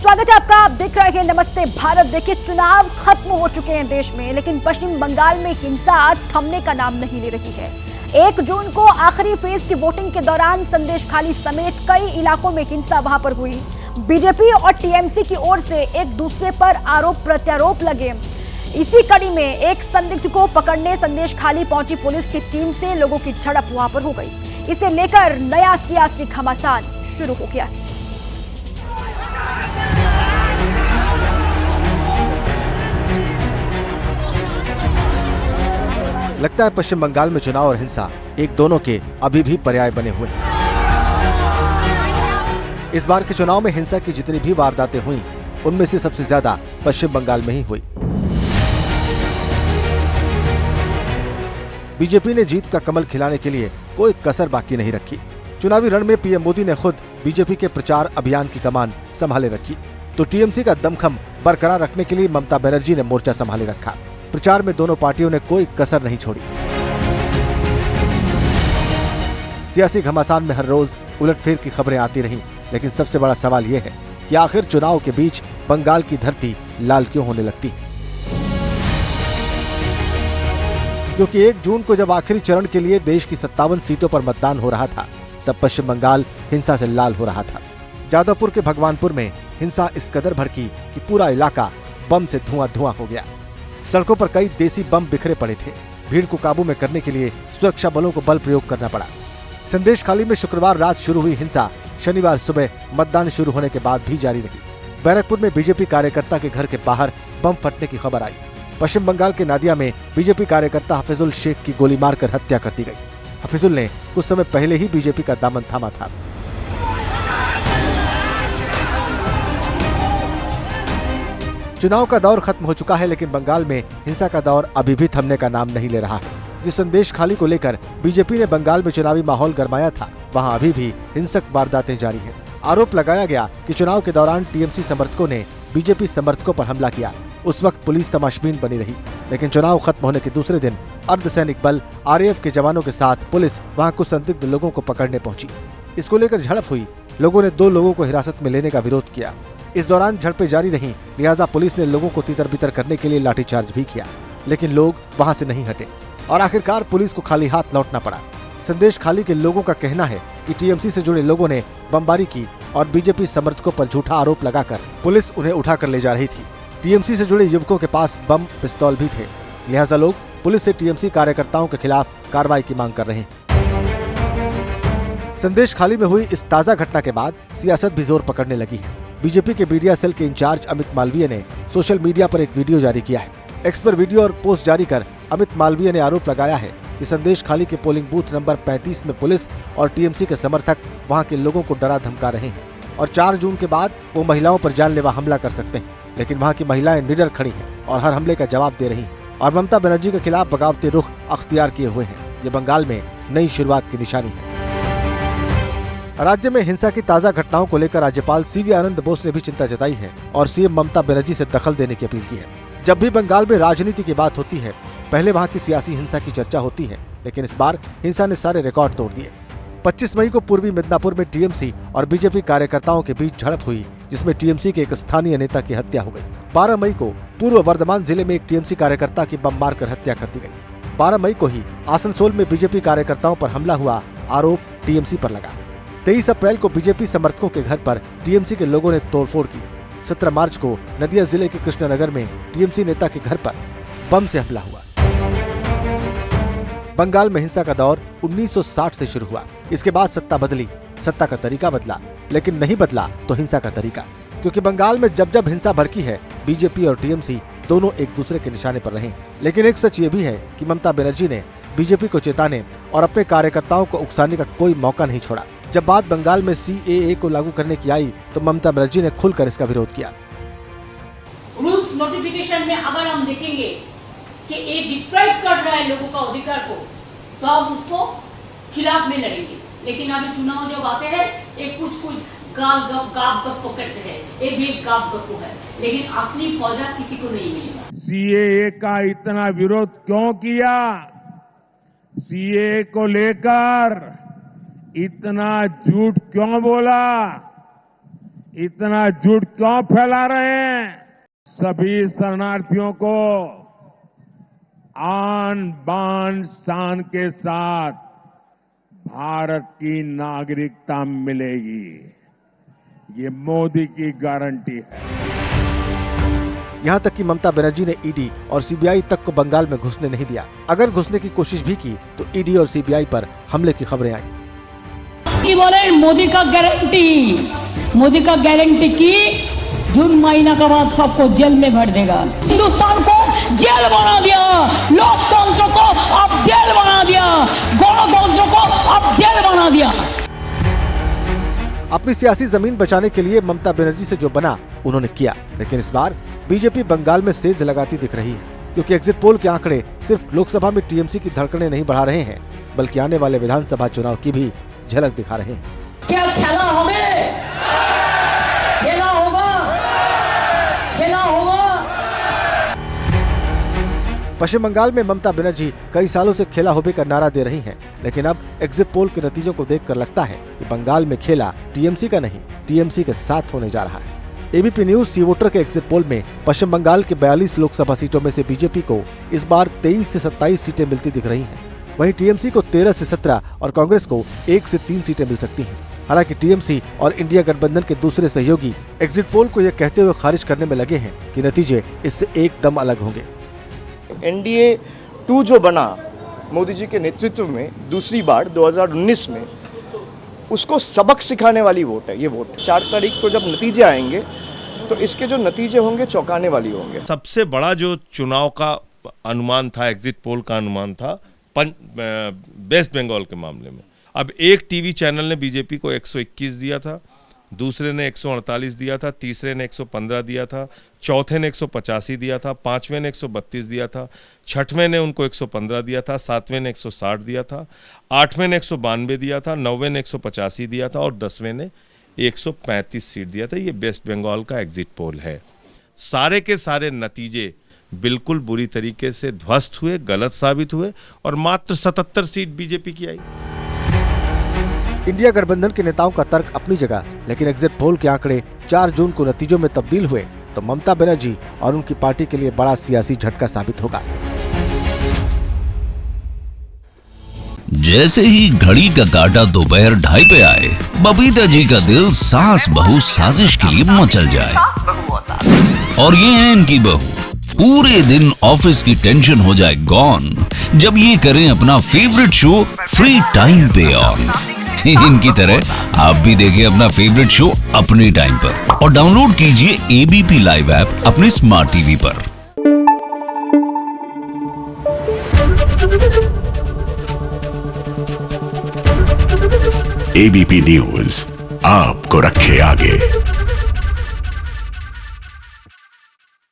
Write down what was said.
स्वागत है आपका। आप देख रहे हैं नमस्ते भारत। देखिए, चुनाव खत्म हो चुके हैं देश में, लेकिन पश्चिम बंगाल में हिंसा थमने का नाम नहीं ले रही है। 1 जून को आखिरी फेज की वोटिंग के दौरान संदेशखाली समेत कई इलाकों में हिंसा वहां पर हुई। बीजेपी और टीएमसी की ओर से एक दूसरे पर आरोप प्रत्यारोप लगे। इसी कड़ी में एक संदिग्ध को पकड़ने संदेशखाली पहुंची पुलिस की टीम से लोगों की झड़प वहां पर हो गई। इसे लेकर नया सियासी घमासान शुरू हो गया। लगता है पश्चिम बंगाल में चुनाव और हिंसा एक दोनों के अभी भी पर्याय बने हुए हैं। इस बार के चुनाव में हिंसा की जितनी भी वारदातें हुई, उनमें से सबसे ज्यादा पश्चिम बंगाल में ही हुई। बीजेपी ने जीत का कमल खिलाने के लिए कोई कसर बाकी नहीं रखी। चुनावी रण में पीएम मोदी ने खुद बीजेपी के प्रचार अभियान की कमान संभाले रखी, तो टीएमसी का दमखम बरकरार रखने के लिए ममता बनर्जी ने मोर्चा संभाले रखा। प्रचार में दोनों पार्टियों ने कोई कसर नहीं छोड़ी। सियासी घमासान में हर रोज उलटफेर की खबरें आती रहीं, लेकिन सबसे बड़ा सवाल यह है कि आखिर चुनाव के बीच बंगाल की धरती लाल क्यों होने लगती है? क्योंकि 1 जून को जब आखिरी चरण के लिए देश की 57 सीटों पर मतदान हो रहा था, तब पश्चिम बंगाल हिंसा से लाल हो रहा था। जादवपुर के भगवानपुर में हिंसा इस कदर भड़की कि पूरा इलाका बम से धुआं हो गया। सड़कों पर कई देसी बम बिखरे पड़े थे। भीड़ को काबू में करने के लिए सुरक्षा बलों को बल प्रयोग करना पड़ा। संदेशखाली में शुक्रवार रात शुरू हुई हिंसा शनिवार सुबह मतदान शुरू होने के बाद भी जारी रही। बैरकपुर में बीजेपी कार्यकर्ता के घर के बाहर बम फटने की खबर आई। पश्चिम बंगाल के नादिया में बीजेपी कार्यकर्ता हफीजुल शेख की गोली मारकर हत्या कर दी गई। हफीजुल ने कुछ समय पहले ही बीजेपी का दामन थामा था। चुनाव का दौर खत्म हो चुका है, लेकिन बंगाल में हिंसा का दौर अभी भी थमने का नाम नहीं ले रहा है। जिस संदेशखाली को लेकर बीजेपी ने बंगाल में चुनावी माहौल गरमाया था, वहां अभी भी हिंसक वारदातें जारी हैं। आरोप लगाया गया कि चुनाव के दौरान टीएमसी समर्थकों ने बीजेपी समर्थकों पर हमला किया। उस वक्त पुलिस तमाशबीन बनी रही, लेकिन चुनाव खत्म होने के दूसरे दिन अर्धसैनिक बल आरएएफ के जवानों के साथ पुलिस वहां कुछ संदिग्ध लोगों को पकड़ने पहुंची। इसको लेकर झड़प हुई। लोगों ने 2 लोगों को हिरासत में लेने का विरोध किया। इस दौरान झड़पें जारी रहीं, लिहाजा पुलिस ने लोगों को तितर बितर करने के लिए लाठीचार्ज भी किया, लेकिन लोग वहां से नहीं हटे और आखिरकार पुलिस को खाली हाथ लौटना पड़ा। संदेशखाली के लोगों का कहना है कि टीएमसी से जुड़े लोगों ने बमबारी की और बीजेपी समर्थकों पर झूठा आरोप लगाकर पुलिस उन्हें उठाकर ले जा रही थी। टीएमसी से जुड़े युवकों के पास बम पिस्तौल भी थे, लिहाजा लोग पुलिस से टीएमसी कार्यकर्ताओं के खिलाफ कार्रवाई की मांग कर रहे हैं। संदेशखाली में हुई इस ताजा घटना के बाद सियासत भी जोर पकड़ने लगी है। बीजेपी के मीडिया सेल के इंचार्ज अमित मालवीय ने सोशल मीडिया पर एक वीडियो जारी किया है। एक्स पर वीडियो और पोस्ट जारी कर अमित मालवीय ने आरोप लगाया है कि संदेशखाली के पोलिंग बूथ नंबर 35 में पुलिस और टीएमसी के समर्थक वहां के लोगों को डरा धमका रहे हैं और 4 जून के बाद वो महिलाओं पर जानलेवा हमला कर सकते हैं, लेकिन वहां की महिलाएं निडर खड़ी हैं और हर हमले का जवाब दे रही हैं और ममता बनर्जी के खिलाफ बगावती रुख अख्तियार किए हुए हैं। ये बंगाल में नई शुरुआत की निशानी है। राज्य में हिंसा की ताजा घटनाओं को लेकर राज्यपाल सीवी आनंद बोस ने भी चिंता जताई है और सीएम ममता बनर्जी से दखल देने की अपील की है। जब भी बंगाल में राजनीति की बात होती है, पहले वहां की सियासी हिंसा की चर्चा होती है, लेकिन इस बार हिंसा ने सारे रिकॉर्ड तोड़ दिए। 25 मई को पूर्वी मिदनापुर में टीएमसी और बीजेपी कार्यकर्ताओं के बीच झड़प हुई, जिसमें टीएमसी के एक स्थानीय नेता की हत्या हो गई। 12 मई को पूर्व वर्धमान जिले में एक टीएमसी कार्यकर्ता की बम मारकर हत्या कर दी गई। 12 मई को ही आसनसोल में बीजेपी कार्यकर्ताओं पर हमला हुआ, आरोप टीएमसी पर लगा। 23 अप्रैल को बीजेपी समर्थकों के घर पर टीएमसी के लोगों ने तोड़फोड़ की। 17 मार्च को नदिया जिले के कृष्णनगर में टीएमसी नेता के घर पर बम से हमला हुआ। बंगाल में हिंसा का दौर 1960 से शुरू हुआ। इसके बाद सत्ता बदली, सत्ता का तरीका बदला, लेकिन नहीं बदला तो हिंसा का तरीका। क्योंकि बंगाल में जब जब हिंसा भड़की है, बीजेपी और टीएमसी दोनों एक दूसरे के निशाने पर रहे। लेकिन एक सच ये भी है कि ममता बनर्जी ने बीजेपी को चेताने और अपने कार्यकर्ताओं को उकसाने का कोई मौका नहीं छोड़ा। जब बात बंगाल में सीएए को लागू करने की आई, तो ममता बनर्जी ने खुलकर इसका विरोध किया। रूल्स नोटिफिकेशन में अगर हम देखेंगे कि ये डिप्राइव कर रहा है लोगों का अधिकार को, तो हम उसको खिलाफ में लड़ेंगे। लेकिन अभी चुनाव जब आते हैं, एक कुछ गाल गप करते हैं, ये भी एक गाप गप है, लेकिन असली पौधा किसी को नहीं मिलेगा। सीएए का इतना विरोध क्यों किया? सीएए को लेकर इतना झूठ क्यों बोला? इतना झूठ क्यों फैला रहे हैं? सभी शरणार्थियों को आन बान शान के साथ भारत की नागरिकता मिलेगी, ये मोदी की गारंटी है। यहाँ तक कि ममता बनर्जी ने ईडी और सीबीआई तक को बंगाल में घुसने नहीं दिया। अगर घुसने की कोशिश भी की तो ईडी और सीबीआई पर हमले की खबरें आई। बोले मोदी का गारंटी की जून महीना के बाद सबको जेल में भर देगा। हिंदुस्तान को जेल बना दिया, लोकतंत्र को अब जेल बना दिया, गणतंत्र को अब जेल बना दिया। अपनी सियासी जमीन बचाने के लिए ममता बनर्जी से जो बना उन्होंने किया, लेकिन इस बार बीजेपी बंगाल में सेंध लगाती दिख रही है, क्योंकि एग्जिट पोल के आंकड़े सिर्फ लोकसभा में टीएमसी की धड़कनें नहीं बढ़ा रहे हैं, बल्कि आने वाले विधानसभा चुनाव की भी झलक दिखा रहे हैं। क्या खेला होगा। पश्चिम बंगाल में ममता बनर्जी कई सालों से खेला होबे का नारा दे रही हैं, लेकिन अब एग्जिट पोल के नतीजों को देखकर लगता है कि बंगाल में खेला टीएमसी का नहीं, टीएमसी के साथ होने जा रहा है। एबीपी न्यूज सी वोटर के एग्जिट पोल में पश्चिम बंगाल के 42 लोकसभा सीटों में से बीजेपी को इस बार 23 से 27 सीटें मिलती दिख रही हैं। वहीं टीएमसी को 13 से 17 और कांग्रेस को 1 से 3 सीटें मिल सकती हैं। हालांकि टीएमसी और इंडिया गठबंधन के दूसरे सहयोगी एग्जिट पोल को यह कहते हुए खारिज करने में लगे हैं कि नतीजे इससे एकदम अलग होंगे। एनडीए 2 जो बना मोदी जी के नेतृत्व में दूसरी बार 2019 में, उसको सबक सिखाने वाली वोट है ये वोट। 4 तारीख को जब नतीजे आएंगे तो इसके जो नतीजे होंगे चौंकाने वाली होंगे। सबसे बड़ा जो चुनाव का अनुमान था, एग्जिट पोल का अनुमान था वेस्ट बंगाल के मामले में। अब एक टीवी चैनल ने बीजेपी को 121 दिया था, दूसरे ने 148 दिया था, तीसरे ने 115 दिया था, चौथे ने 185 दिया था, पांचवें ने 132 दिया था, छठवें ने उनको 115 दिया था, सातवें ने 160 दिया था, आठवें ने 192 दिया था, नौवें ने 185 दिया था और 10वें ने 135 सीट दिया था। ये वेस्ट बंगाल का एग्जिट पोल है। सारे के सारे नतीजे बिल्कुल बुरी तरीके से ध्वस्त हुए, गलत साबित हुए और मात्र 77 सीट बीजेपी की आई। इंडिया गठबंधन के नेताओं का तर्क अपनी जगह, लेकिन एग्जिट पोल के आंकड़े 4 जून को नतीजों में तब्दील हुए तो ममता बनर्जी और उनकी पार्टी के लिए बड़ा सियासी झटका साबित होगा। जैसे ही घड़ी का काटा दोपहर 2:30 पे आए, बबीता जी का दिल सास बहू साजिश के लिए मचल जाए। और ये है इनकी बहू, पूरे दिन ऑफिस की टेंशन हो जाए गॉन जब ये करें अपना फेवरेट शो फ्री टाइम पे ऑन। इनकी तरह आप भी देखें अपना फेवरेट शो अपने टाइम पर और डाउनलोड कीजिए एबीपी लाइव ऐप अपने स्मार्ट टीवी पर। एबीपी न्यूज आपको रखे आगे।